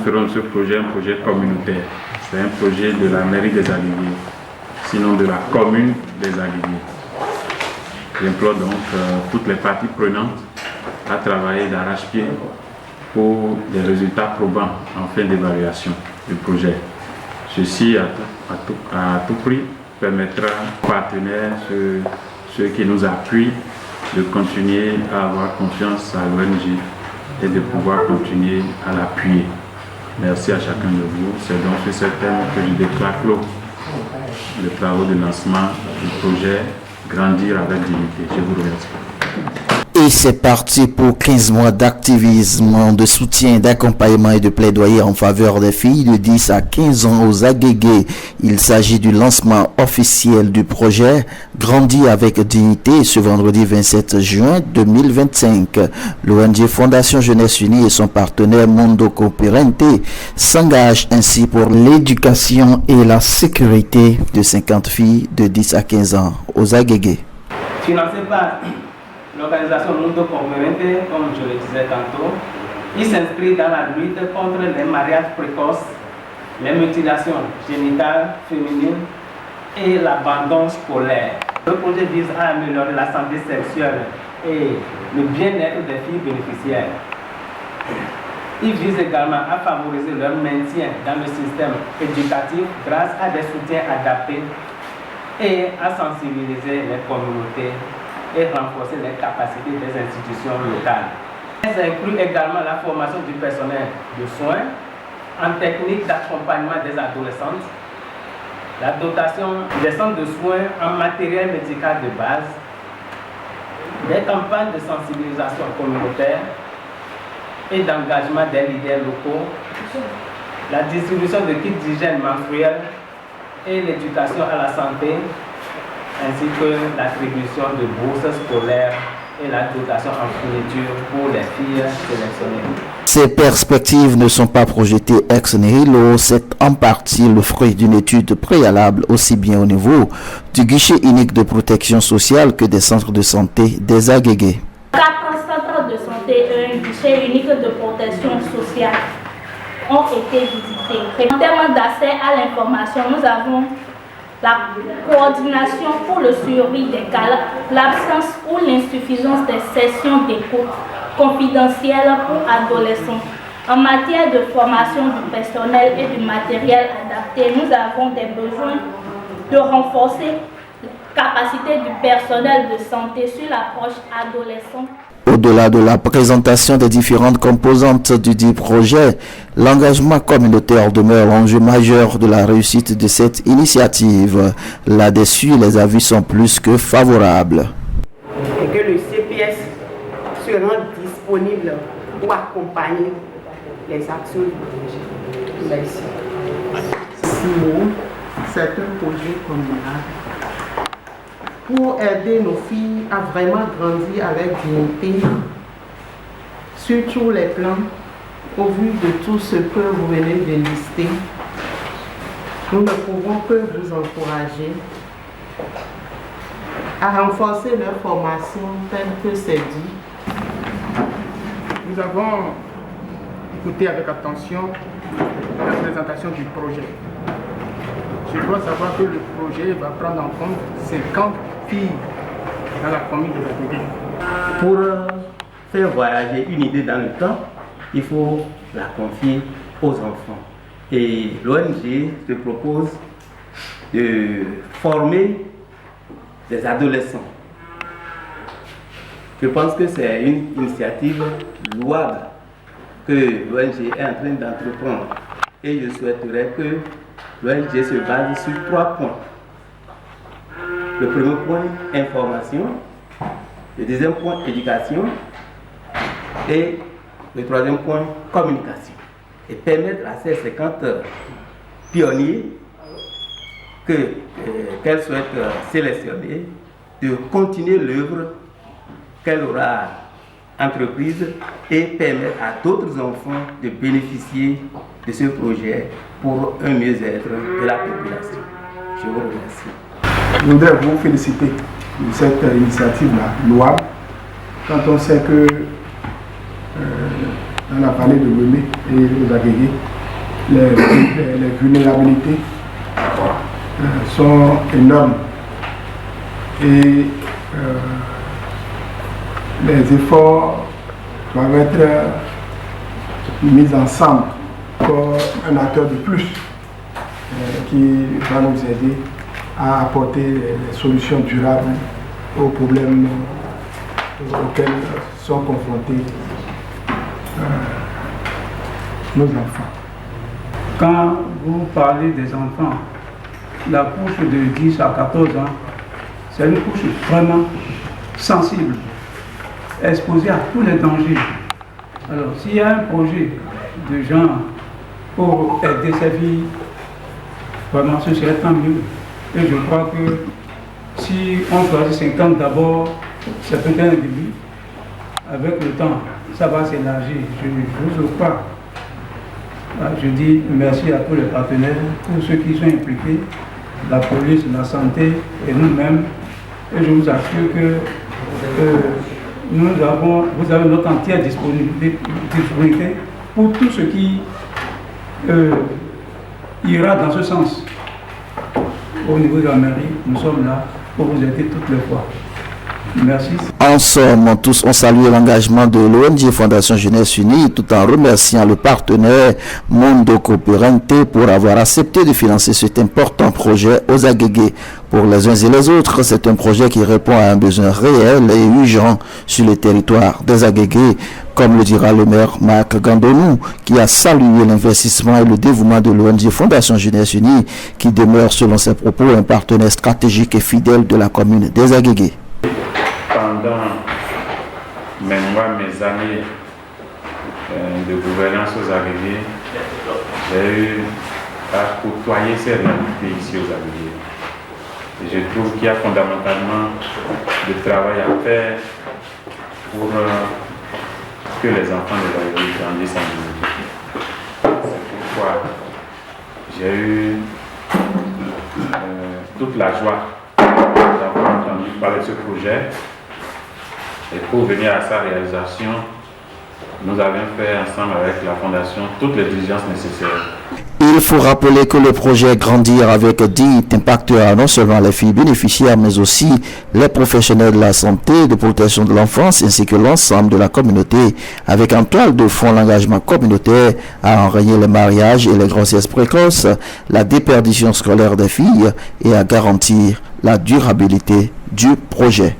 considérons ce projet un projet communautaire. C'est un projet de la mairie des Aguégués, sinon de la commune des Aguégués. J'implore donc toutes les parties prenantes à travailler d'arrache-pied pour des résultats probants en fin d'évaluation du projet. Ceci, à tout prix, permettra aux partenaires, ceux qui nous appuient, de continuer à avoir confiance à l'ONG et de pouvoir continuer à l'appuyer. Merci à chacun de vous. C'est donc sur ce thème que je déclare clos les travaux de lancement du projet Grandir avec dignité. Je vous remercie. Et c'est parti pour 15 mois d'activisme, de soutien, d'accompagnement et de plaidoyer en faveur des filles de 10 à 15 ans aux Aguégués. Il s'agit du lancement officiel du projet Grandir avec dignité ce vendredi 27 juin 2025. L'ONG Fondation Jeunesse Unie et son partenaire Mondo Cooperante s'engagent ainsi pour l'éducation et la sécurité de 50 filles de 10 à 15 ans aux Aguégués. Financé par l'organisation Mondo Cooperante, comme je le disais tantôt, il s'inscrit dans la lutte contre les mariages précoces, les mutilations génitales féminines et l'abandon scolaire. Le projet vise à améliorer la santé sexuelle et le bien-être des filles bénéficiaires. Il vise également à favoriser leur maintien dans le système éducatif grâce à des soutiens adaptés et à sensibiliser les communautés et renforcer les capacités des institutions locales. Elles incluent également la formation du personnel de soins en technique d'accompagnement des adolescentes, la dotation des centres de soins en matériel médical de base, des campagnes de sensibilisation communautaire et d'engagement des leaders locaux, la distribution de kits d'hygiène menstruelle et l'éducation à la santé, ainsi que l'attribution de bourses scolaires et la dotation en fourniture pour les filles sélectionnées. Ces perspectives ne sont pas projetées ex nihilo, c'est en partie le fruit d'une étude préalable aussi bien au niveau du guichet unique de protection sociale que des centres de santé des Aguégués. 4 centres de santé et un guichet unique de protection sociale ont été visités. En termes d'accès à l'information, nous avons la coordination pour le suivi des cas, l'absence ou l'insuffisance des sessions d'écoute confidentielles pour adolescents. En matière de formation du personnel et du matériel adapté, nous avons des besoins de renforcer la capacité du personnel de santé sur l'approche adolescente. Au-delà de la présentation des différentes composantes du dit projet, l'engagement communautaire demeure l'enjeu majeur de la réussite de cette initiative. Là-dessus, les avis sont plus que favorables. Et que le CPS se rende disponible pour accompagner les actions du projet. Merci. C'est un projet communal pour aider nos filles à vraiment grandir avec dignité sur tous les plans, au vu de tout ce que vous venez de lister. Nous ne pouvons que vous encourager à renforcer leur formation telle que c'est dit. Nous avons écouté avec attention la présentation du projet. Je dois savoir que le projet va prendre en compte 50 filles dans la commune de Aguégués. Pour faire voyager une idée dans le temps, il faut la confier aux enfants. Et l'ONG se propose de former des adolescents. Je pense que c'est une initiative louable que l'ONG est en train d'entreprendre. Et je souhaiterais que l'ONG se base sur 3 points. Le premier point, information. Le deuxième point, éducation. Et le troisième point, communication. Et permettre à ces 50 pionniers qu'elle souhaite sélectionner de continuer l'œuvre qu'elle aura entreprise et permettre à d'autres enfants de bénéficier de ce projet pour un mieux-être de la population. Je vous remercie. Je voudrais vous féliciter de cette initiative-là, louable, quand on sait que dans la vallée de Lomé et aux Aguégués, les vulnérabilités sont énormes. Et les efforts doivent être mis ensemble comme un acteur de plus qui va nous aider à apporter les solutions durables aux problèmes auxquels sont confrontés nos enfants. Quand vous parlez des enfants, la couche de 10 à 14 ans, c'est une couche vraiment sensible, exposée à tous les dangers. Alors, s'il y a un projet de genre pour aider ces filles, vraiment ce serait tant mieux. Et je crois que si on choisit 50 d'abord, c'est peut-être un début. Avec le temps, ça va s'élargir. Je vous crois. Je dis merci à tous les partenaires, tous ceux qui sont impliqués, la police, la santé et nous-mêmes. Et je vous assure que vous avez notre entière disponibilité pour tout ce qui ira dans ce sens. Au niveau de la mairie, nous sommes là pour vous aider toutes les fois. Merci. En somme, tous ont salué l'engagement de l'ONG Fondation Jeunesse Unie tout en remerciant le partenaire Mondo Cooperante pour avoir accepté de financer cet important projet aux Agégués. Pour les uns et les autres, c'est un projet qui répond à un besoin réel et urgent sur le territoire des Agégués, comme le dira le maire Marc Gandonou, qui a salué l'investissement et le dévouement de l'ONG Fondation Jeunesse Unie, qui demeure, selon ses propos, un partenaire stratégique et fidèle de la commune des Agégués. Pendant mes années de gouvernance aux Agégués, j'ai eu à côtoyer ces réalités ici aux Agégués. Et je trouve qu'il y a fondamentalement du travail à faire pour que les enfants des Agégués grandissent en dignité. C'est pourquoi j'ai eu toute la joie d'avoir entendu parler de ce projet. Et pour venir à sa réalisation, nous avons fait ensemble avec la Fondation toutes les diligences nécessaires. Il faut rappeler que le projet Grandir avec DIT impactera non seulement les filles bénéficiaires, mais aussi les professionnels de la santé, de protection de l'enfance, ainsi que l'ensemble de la communauté, avec en toile de fond l'engagement communautaire à enrayer les mariages et les grossesses précoces, la déperdition scolaire des filles et à garantir la durabilité du projet.